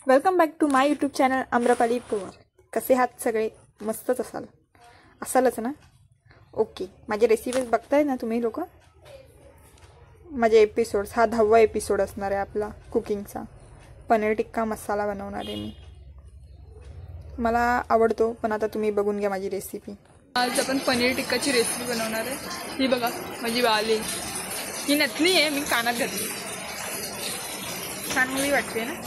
Welcome back to my YouTube channel Amrapali Pawar. कसे आहात सगळे? मस्तच असालच ना? ओके. माझे रेसिपीज बघताय ना तुम्ही लोक? माझे एपिसोड्स, हा 10वा एपिसोड असणार आहे आपला कुकिंगचा. पनीर टिक्का मसाला बनवणार आहे मी. मला आवडतो, पण आता तुम्ही बघून घ्या माझी रेसिपी. आज आपण पनीर टिक्काची रेसिपी बनवणार आहे. ही बघा माझी बाली, ही नथनी आहे, मी कानात घातली. छान मुली वाटते ना?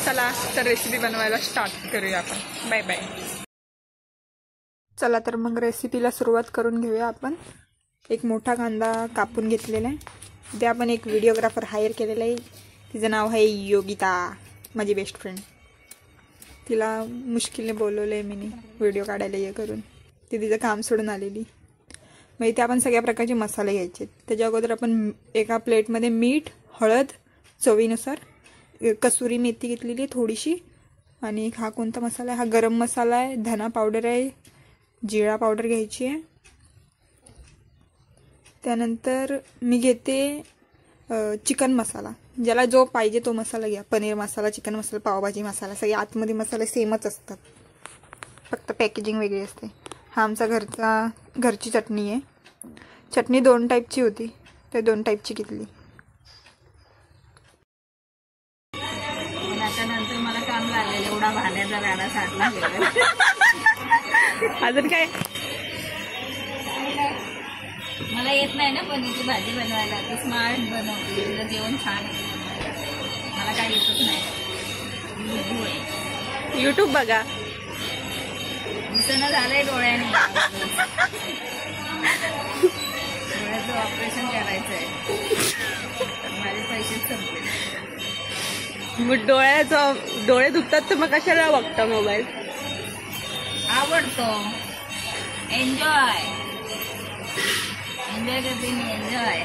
चला तर रेसिपी बनवायला स्टार्ट करूया आपण. Bye bye. चला तर मग रेसिपीला सुरुवात करून घेऊया आपण. एक मोठा कांदा कापून घेतलेला आहे. ते आपण एक व्हिडिओग्राफर हायर केलेला आहे. तिचं नाव आहे योगिता, माझी बेस्ट फ्रेंड. तिला मुश्किलने बोलवलं आहे मी व्हिडिओ काढायला ये करून. ती तिचं काम सोडून आलेली. मग इथे आपण सगळ्या प्रकारचे मसाले घ्यायचे. त्याच्या अगोदर आपण एका प्लेटमध्ये मीठ, हळद, चवीनुसार, कसुरी मेथी घेतलेली आहे थोडीशी, आणि हा कोणता मसाला आहे? हा गरम मसाला आहे, धना पावडर आहे, जिरा पावडर घ्यायची आहे. त्यानंतर मी घेते चिकन मसाला. ज्याला जो पाहिजे तो मसाला घ्या. पनीर मसाला, चिकन मसाला, पावभाजी मसाला, सगळे आतमध्ये मसाले सेमच असतात, फक्त पॅकेजिंग वेगळी असते. हा आमचा घरची चटणी आहे. चटणी 2 टाईपची होती, ते 2 टाईपची घेतली. त्यानंतर मला काम लागलं, एवढा भाण्याचा गाडा साठला. अजून काय? मला येत नाही ना पनीरची भाजी बनवायला. ती स्मार्ट बनवते, तिचं जेवण छान बनवायला. मला काय येतच नाही. यूट्यूब बघा. दिसणं झालंय डोळ्याने. डोळ्याचं ऑपरेशन करायचं आहे. माझे पैसेच संपले. डोळे दुखतात तर मग कशाला बघता मोबाईल? आवडतो. एन्जॉय करते मी. एन्जॉय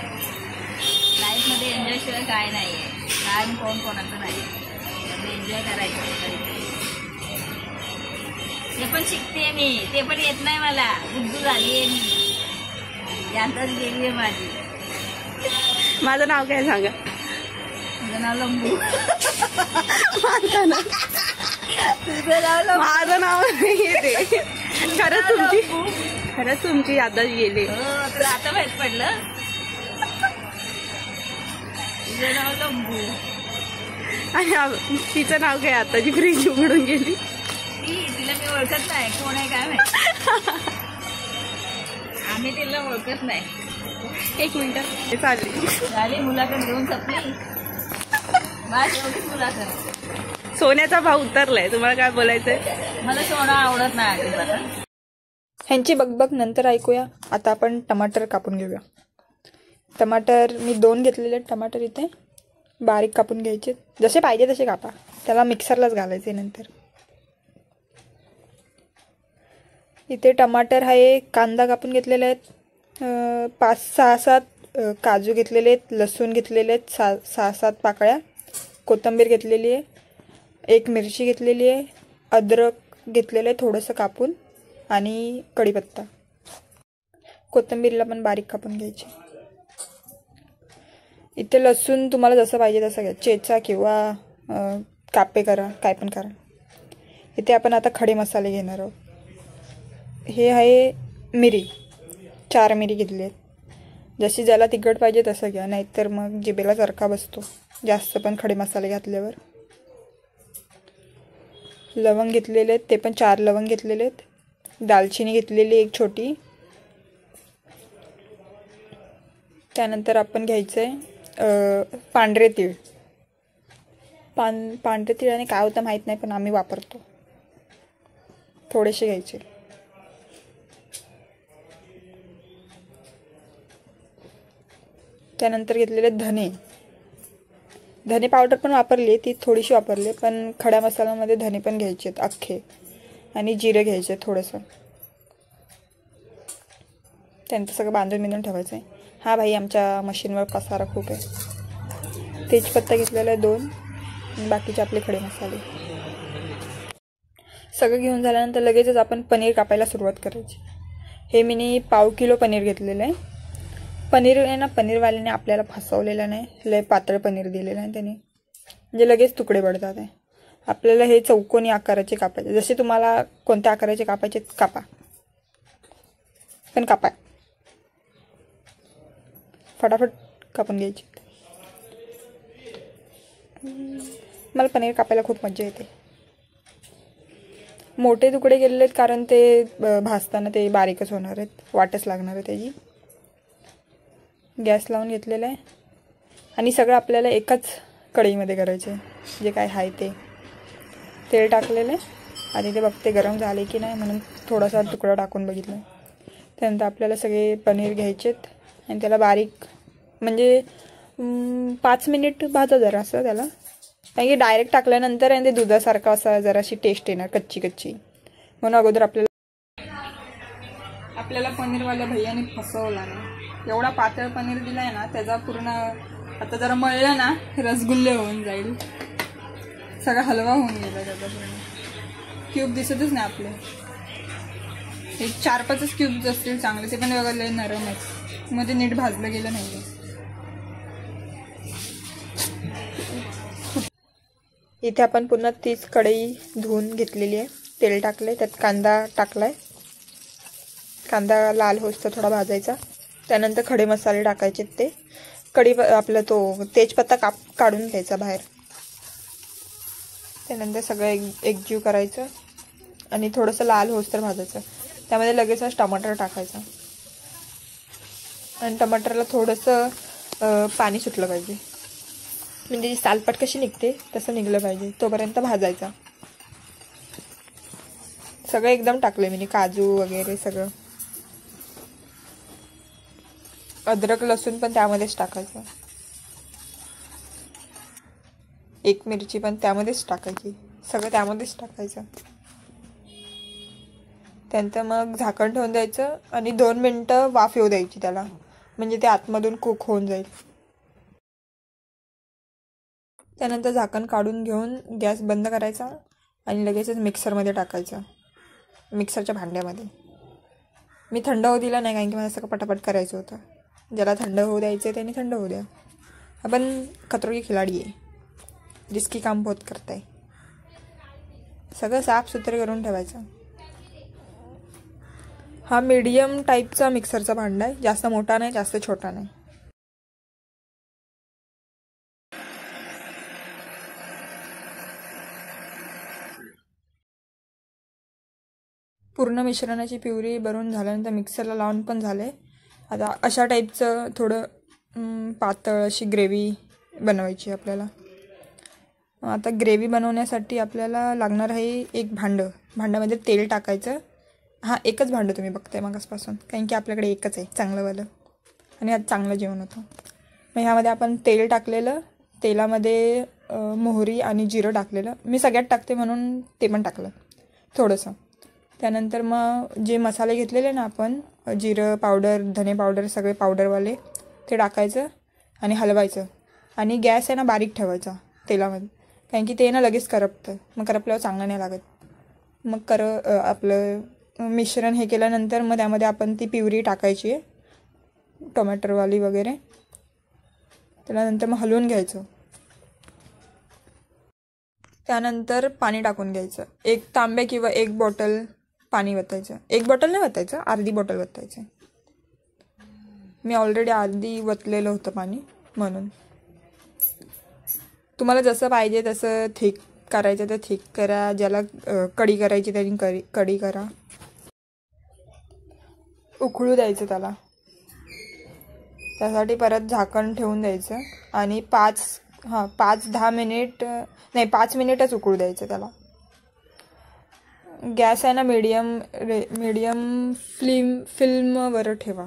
लाईफमध्ये एन्जॉय शिवाय काय नाही आहे. लहान कोणाचं नाही. एन्जॉय करायचं. ते पण शिकते मी. ते पण येत नाही मला. बुद्धू झाली आहे मी. यातच गेली आहे माझी. माझं नाव काय सांगा? माझं नाव लंबू. माझं नाव येते. खरंच तुमची यादच गेली. तर आता माहित पडलं. तुझं नाव लंबू आणि तिचं नाव काय? आताची फ्रीज उघडून गेली. तिला मी ओळखत नाही. कोण आहे काय माहिती. आम्ही तिला ओळखत नाही. 1 मिनिट चालली. झाली मुलाकडे घेऊन संपली. बस एवढीच मुलाकडे. सोन्याचा भाव उतरलाय. तुम्हाला काय बोलायचंय? मला सोनं आवडत नाही. ह्यांची बगबग नंतर ऐकूया. आता आपण टमाटर कापून घेऊया. टमाटर मी 2 घेतलेले आहेत. टमाटर इथे बारीक कापून घ्यायचे. जसे पाहिजे तसे कापा. त्याला मिक्सरलाच घालायचे नंतर. इथे टमाटर आहे. कांदा कापून घेतलेले आहेत. 5-6-7 काजू घेतलेले आहेत. लसूण घेतलेले आहेत 6-7 पाकळ्या. कोथिंबीर घेतलेली आहे. 1 मिरची घेतलेली आहे. अद्रक घेतलेलं आहे थोडंसं कापून, आणि कढीपत्ता. कोथिंबीरला पण बारीक कापून घ्यायची. इथे लसूण तुम्हाला जसं पाहिजे तसं घ्या. चेचा किंवा कापे करा, काय पण करा. इथे आपण आता खडे मसाले घेणार आहोत. हे आहे मिरी. 4 मिरी घेतली आहेत. जशी ज्याला तिखट पाहिजे तसं घ्या, नाहीतर मग जिभेला चरका बसतो जास्त पण खडे मसाले घातल्यावर. लवंग घेतलेले आहेत, ते पण 4 लवंग घेतलेले आहेत. दालचिनी घेतलेली 1 छोटी. त्यानंतर आपण घ्यायचं आहे पांढरे तीळ. पांढरे तिळाने काय होतं माहीत नाही, पण आम्ही वापरतो. थोडेसे घ्यायचे. त्यानंतर घेतलेले धने पावडर पण वापरली, ती थोडीशी वापरली, पण खड्या मसाल्यामध्ये धने पण घ्यायचे आहेत अख्खे. आणि जिरे घ्यायचे थोडंसं. त्यानंतर सगळं बांधून ठेवायचं आहे. हा भाई आमच्या मशीनवर पसारा खूप आहे. तेजपत्ता घेतलेला आहे 2, आणि बाकीचे आपले खडे मसाले. सगळं घेऊन झाल्यानंतर लगेचच आपण पनीर कापायला सुरुवात करायची. हे मी 1/2 किलो पनीर घेतलेलं आहे. पनीर आहे ना, पनीरवाल्याने आपल्याला फसवलेलं नाही, लय पातळ पनीर दिलेलं आहे त्याने, म्हणजे लगेच तुकडे पडतात आहे. आपल्याला हे चौकोनी आकाराचे कापायचे, जसे तुम्हाला कोणत्या आकाराचे कापायचे कापा, पण कापा फटाफट कापून घ्यायची. मला पनीर कापायला खूप मजा येते. मोठे तुकडे केलेले आहेत कारण ते भाजताना ते बारीकच होणार आहेत, वाटच लागणार आहे त्याची. गॅस लावून घेतलेला आहे आणि सगळं आपल्याला एकाच कढईमध्ये करायचं आहे. जे काय आहे ते तेल टाकलेलं आहे आणि ते बघते गरम झाले की नाही, म्हणून थोडासा तुकडा टाकून बघितला. त्यानंतर आपल्याला सगळे पनीर घ्यायचेत आणि त्याला बारीक म्हणजे 5 मिनिट भाजा जरा असं त्याला, कारण की डायरेक्ट टाकल्यानंतर आणि ते दुधासारखं असं जराशी टेस्ट येणार कच्ची कच्ची, म्हणून अगोदर आपल्याला पनीरवाल्या भैयाने फसवला ना. एवढा पातळ पनीर दिलाय ना, त्याचा पूर्ण आता जरा मळलं ना रसगुल्ले होऊन जाईल. सगळा हलवा होऊन गेला त्याचा पूर्ण. क्यूब दिसतच नाही आपले, हे 4-5 क्यूब्स असतील चांगले, ते पण वगैरे नरम आहेत, मध्ये नीट भाजलं गेलं नाही. इथे आपण पुन्हा तीच कढई धुवून घेतलेली आहे, तेल टाकले, त्यात कांदा टाकलाय. कांदा लाल होस तर थोडा भाजायचा. त्यानंतर खडे मसाले टाकायचे, ते आपला तो तेजपत्ता काढून घ्यायचा बाहेर. त्यानंतर सगळं एकजीव करायचं आणि थोडंसं लाल होस तर भाजायचं. त्यामध्ये लगेचच टमाटर टाकायचं आणि टमाटरला थोडंसं पाणी सुटलं पाहिजे, म्हणजे सालपट कशी निघते तसं निघलं पाहिजे, तोपर्यंत भाजायचा. सगळं एकदम टाकले मी, काजू वगैरे सगळं. अद्रक लसूण पण त्यामध्येच टाकायचं, 1 मिरची पण त्यामध्येच टाकायची, सगळं त्यामध्येच टाकायचं. त्यानंतर मग झाकण ठेवून द्यायचं आणि 2 मिनटं वाफ येऊ द्यायची त्याला, म्हणजे ते आतमधून कुक होऊन जाईल. त्यानंतर झाकण काढून घेऊन गॅस बंद करायचा आणि लगेचच मिक्सरमध्ये टाकायचं, मिक्सरच्या भांड्यामध्ये. मी थंड होऊ दिला नाही, कारण की मला सगळं पटापट करायचं होतं. ज्याला थंड होऊ द्यायचं त्याने थंड होऊ द्या. आपण खतरों के खिलाडी आहे, जिसकी काम बहुत करता है. सगळं साफसुथरं करून ठेवायचं. हा मीडियम टाईपचा मिक्सरचा भांडा आहे, जास्त मोठा नाही जास्त छोटा नाही. पूर्ण मिश्रणाची प्युरी बनवून झाल्यानंतर मिक्सरला लावून पण झाले. आता अशा टाईपचं थोडं पातळ अशी ग्रेव्ही बनवायची आपल्याला. आता ग्रेव्ही बनवण्यासाठी आपल्याला लागणार आहे एक भांड्यामध्ये तेल टाकायचं. हा एकच भांडं तुम्ही बघताय मागासपासून, कारण की आपल्याकडे एकच आहे चांगलंवालं आणि आज चांगलं जेवण होतं. मग ह्यामध्ये आपण तेल टाकलेलं, तेलामध्ये मोहरी आणि जिरं टाकलेलं. मी सगळ्यात टाकते म्हणून ते पण टाकलं थोडंसं. त्यानंतर मग जे मसाले घेतलेले ना आपण, जिरं पावडर, धने पावडर, सगळे पावडरवाले ते टाकायचं आणि हलवायचं. आणि गॅस आहे ना बारीक ठेवायचा तेलामध्ये, कारण की ते ना लगेच करपतं, मग करपल्यावर चांगलं नाही लागत. मग आपलं मिश्रण हे केल्यानंतर मग त्यामध्ये आपण ती प्युरी टाकायची आहे टोमॅटोवाली वगैरे. त्यानंतर मग हलवून घ्यायचं. त्यानंतर पाणी टाकून घ्यायचं, 1 तांबे किंवा 1 बॉटल पाणी वतायचं. 1 बॉटल नाही वतायचं, अर्धी बॉटल वतायचं. मी ऑलरेडी अर्धी वतलेलं होतं पाणी, म्हणून. तुम्हाला जसं पाहिजे तसं थिक करायचं तर थिक करा, ज्याला कढी करायची त्यांनी कढी करा. उकळू द्यायचं त्याला, त्यासाठी परत झाकण ठेवून द्यायचं आणि 5-10 मिनिट नाही 5 मिनिटच उकळू द्यायचं त्याला. गॅस आहे ना मीडियम फ्लेमवर ठेवा.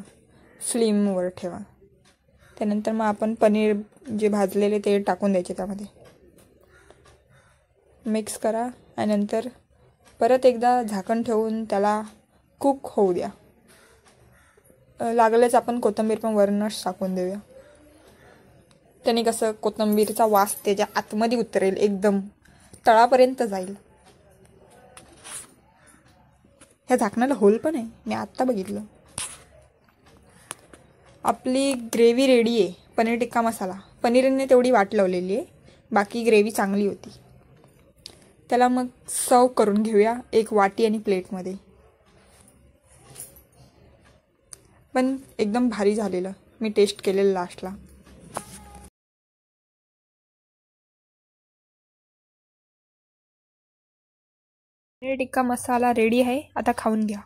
त्यानंतर मग आपण पनीर जे भाजलेले ते टाकून द्यायचे, त्यामध्ये मिक्स करा आणि नंतर परत एकदा झाकण ठेवून त्याला कुक होऊ द्या. लागलेच आपण कोथिंबीर पण वरूनच टाकून देऊया, त्याने कसं कोथिंबीरचा वास त्याच्या आतमध्ये उतरेल, एकदम तळापर्यंत जाईल. ह्या झाकणाला होल पण आहे, मी आत्ता बघितलं. आपली ग्रेव्ही रेडी आहे. पनीर टिक्का मसाला पनीरने तेवढी वाट लावलेली आहे, बाकी ग्रेव्ही चांगली होती. त्याला मग सर्व करून घेऊया एक वाटी आणि प्लेटमध्ये. पण एकदम भारी झालेलं, मी टेस्ट केलेलं लास्टला. पनीर टिक्का मसाला रेडी आहे, आता खाऊन घ्या.